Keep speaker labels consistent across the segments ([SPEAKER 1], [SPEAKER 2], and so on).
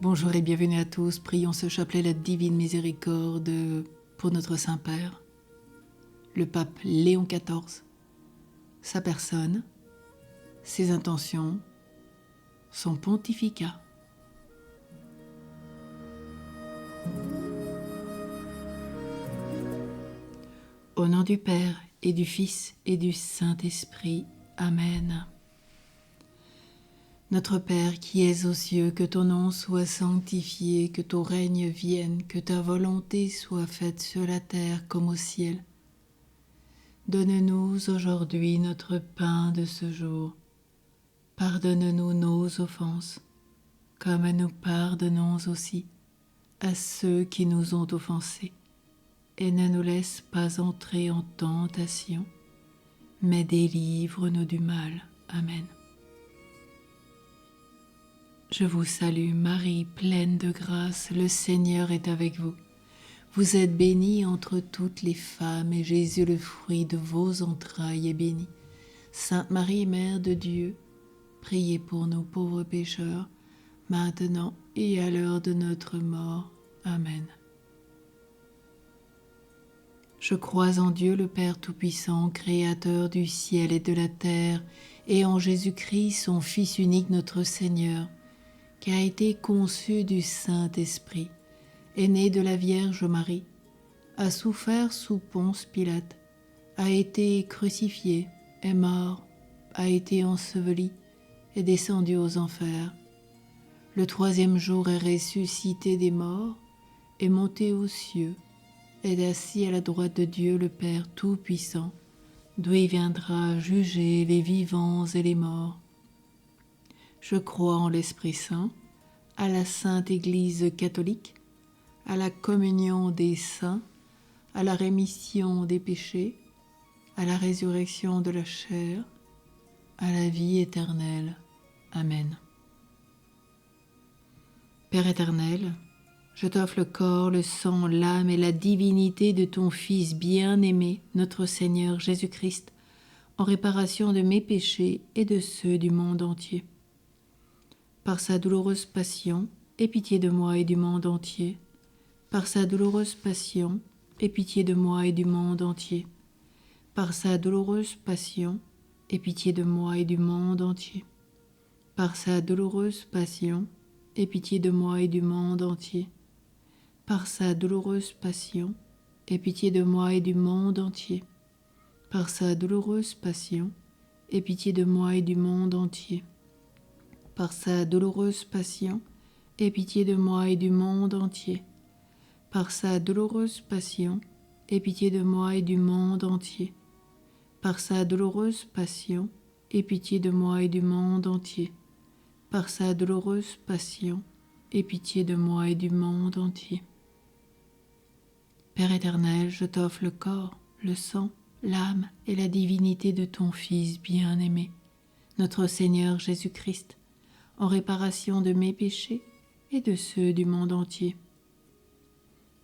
[SPEAKER 1] Bonjour et bienvenue à tous. Prions ce chapelet la divine miséricorde pour notre Saint-Père, le pape Léon XIV, sa personne, ses intentions, son pontificat. Au nom du Père et du Fils et du Saint-Esprit. Amen. Notre Père qui es aux cieux, que ton nom soit sanctifié, que ton règne vienne, que ta volonté soit faite sur la terre comme au ciel. Donne-nous aujourd'hui notre pain de ce jour. Pardonne-nous nos offenses, comme nous pardonnons aussi à ceux qui nous ont offensés. Et ne nous laisse pas entrer en tentation, mais délivre-nous du mal. Amen. Je vous salue Marie, pleine de grâce, le Seigneur est avec vous. Vous êtes bénie entre toutes les femmes, et Jésus, le fruit de vos entrailles, est béni. Sainte Marie, Mère de Dieu, priez pour nous pauvres pécheurs, maintenant et à l'heure de notre mort. Amen. Je crois en Dieu le Père Tout-Puissant, Créateur du ciel et de la terre, et en Jésus-Christ, son Fils unique, notre Seigneur, qui a été conçu du Saint-Esprit, est né de la Vierge Marie, a souffert sous Ponce Pilate, a été crucifié, est mort, a été enseveli, est descendu aux enfers. Le troisième jour est ressuscité des morts, est monté aux cieux, est assis à la droite de Dieu le Père Tout-Puissant, d'où il viendra juger les vivants et les morts. Je crois en l'Esprit Saint, à la Sainte Église catholique, à la communion des saints, à la rémission des péchés, à la résurrection de la chair, à la vie éternelle. Amen. Père éternel, je t'offre le corps, le sang, l'âme et la divinité de ton Fils bien-aimé, notre Seigneur Jésus-Christ, en réparation de mes péchés et de ceux du monde entier. Par sa douloureuse passion, aie pitié de moi et du monde entier. Par sa douloureuse passion, aie pitié de moi et du monde entier. Par sa douloureuse passion, aie pitié de moi et du monde entier. Par sa douloureuse passion, aie pitié de moi et du monde entier. Par sa douloureuse passion, aie pitié de moi et du monde entier. Par sa douloureuse passion, aie pitié de moi et du monde entier. Par sa douloureuse passion, aie pitié de moi et du monde entier. Par sa douloureuse passion, aie pitié de moi et du monde entier. Par sa douloureuse passion, aie pitié de moi et du monde entier. Par sa douloureuse passion, aie pitié de moi et du monde entier. Père éternel, je t'offre le corps, le sang, l'âme et la divinité de ton Fils bien-aimé, notre Seigneur Jésus-Christ, en réparation de mes péchés et de ceux du monde entier.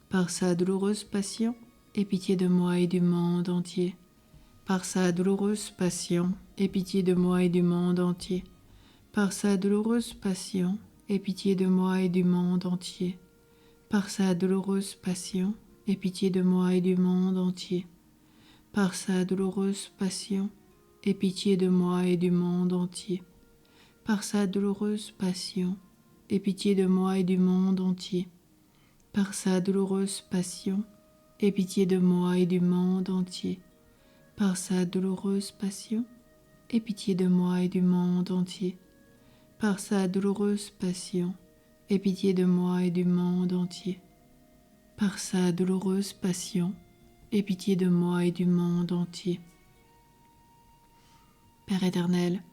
[SPEAKER 1] Par sa douloureuse passion, aie pitié de moi et du monde entier. Par sa douloureuse passion, aie pitié de moi et du monde entier. Par sa douloureuse passion, aie pitié de moi et du monde entier. Par sa douloureuse passion, aie pitié de moi et du monde entier. Par sa douloureuse passion, aie pitié de moi et du monde entier. Par sa douloureuse passion, aie pitié de moi et du monde entier. Par sa douloureuse passion, aie pitié de moi et du monde entier. Par sa douloureuse passion, aie pitié de moi et du monde entier. Par sa douloureuse passion, aie pitié de moi et du monde entier. Par sa douloureuse passion, aie pitié de moi et du monde entier. Père éternel,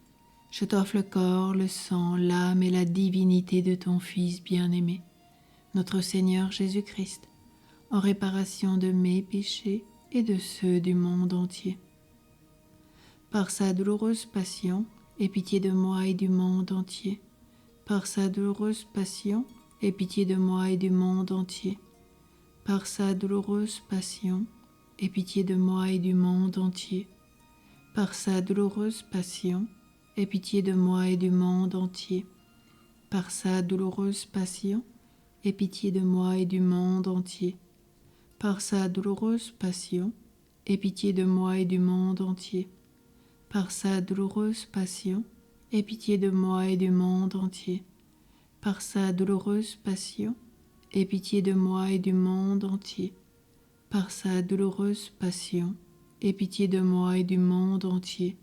[SPEAKER 1] je t'offre le corps, le sang, l'âme et la divinité de ton Fils bien-aimé, notre Seigneur Jésus-Christ, en réparation de mes péchés et de ceux du monde entier. Par sa douloureuse passion, aie pitié de moi et du monde entier. Par sa douloureuse passion, aie pitié de moi et du monde entier. Par sa douloureuse passion, aie pitié de moi et du monde entier. Par sa douloureuse passion, aie pitié de moi et du monde entier. par sa douloureuse passion, aie pitié de moi et du monde entier. Par sa douloureuse passion, aie pitié de moi et du monde entier. Par sa douloureuse passion, aie pitié de moi et du monde entier. Par sa douloureuse passion, aie pitié de moi et du monde entier. Par sa douloureuse passion, aie pitié de moi et du monde entier.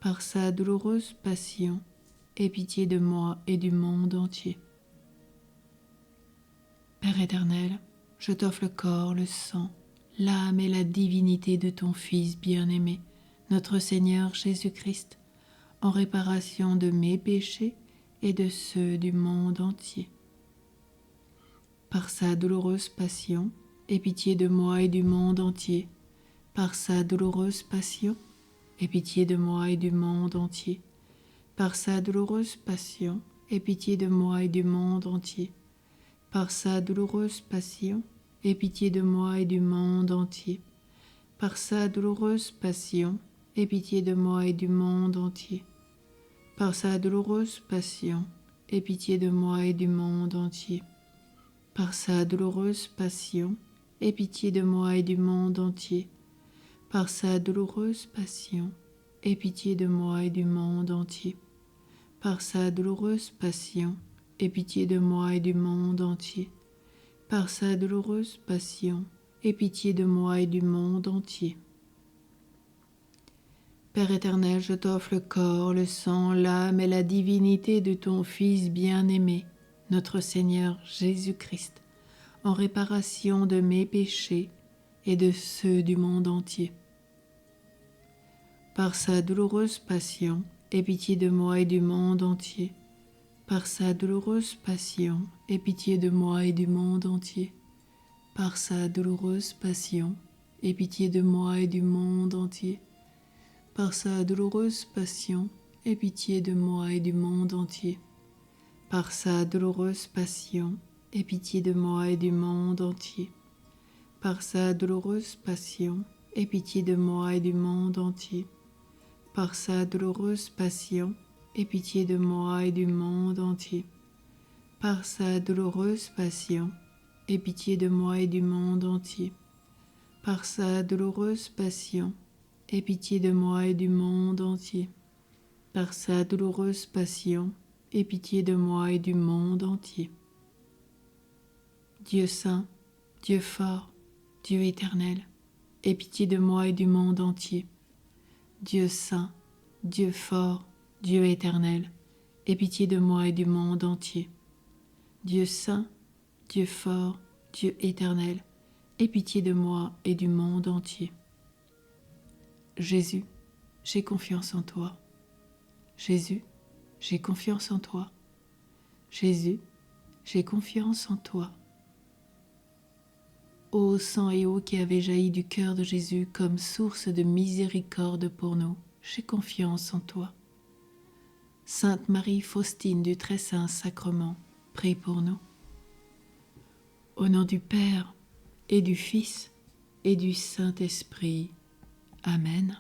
[SPEAKER 1] Par sa douloureuse passion, aie pitié de moi et du monde entier. Père éternel, je t'offre le corps, le sang, l'âme et la divinité de ton Fils bien-aimé, notre Seigneur Jésus-Christ, en réparation de mes péchés et de ceux du monde entier. Par sa douloureuse passion, aie pitié de moi et du monde entier. Par sa douloureuse passion, aie pitié de moi et du monde entier. Par sa douloureuse passion, aie pitié de moi et du monde entier. Par sa douloureuse passion, aie pitié de moi et du monde entier. Par sa douloureuse passion, aie pitié de moi et du monde entier. Par sa douloureuse passion, aie pitié de moi et du monde entier. Par sa douloureuse passion, aie pitié de moi et du monde entier. Par sa douloureuse passion, aie pitié de moi et du monde entier. Par sa douloureuse passion, aie pitié de moi et du monde entier. Par sa douloureuse passion, aie pitié de moi et du monde entier. Père éternel, je t'offre le corps, le sang, l'âme et la divinité de ton Fils bien-aimé, notre Seigneur Jésus-Christ, en réparation de mes péchés et de ceux du monde entier. Par sa douloureuse passion, aie pitié de moi et du monde entier. Par sa douloureuse passion, aie pitié de moi et du monde entier. Par sa douloureuse passion, aie pitié de moi et du monde entier. Par sa douloureuse passion, aie pitié de moi et du monde entier. Par sa douloureuse passion, aie pitié de moi et du monde entier. Par sa douloureuse passion, aie pitié de moi et du monde entier. Par sa douloureuse passion, aie pitié de moi et du monde entier. Par sa douloureuse passion, aie pitié de moi et du monde entier. Par sa douloureuse passion, aie pitié de moi et du monde entier. Par sa douloureuse passion, aie pitié de moi et du monde entier. Dieu saint, Dieu fort, Dieu éternel, aie pitié de moi et du monde entier. Dieu saint, Dieu fort, Dieu éternel, aie pitié de moi et du monde entier. Dieu saint, Dieu fort, Dieu éternel, aie pitié de moi et du monde entier. Jésus, j'ai confiance en toi. Jésus, j'ai confiance en toi. Jésus, j'ai confiance en toi. Ô sang et eau qui avait jailli du cœur de Jésus comme source de miséricorde pour nous, j'ai confiance en toi. Sainte Marie Faustine du Très Saint Sacrement, prie pour nous. Au nom du Père et du Fils et du Saint-Esprit. Amen.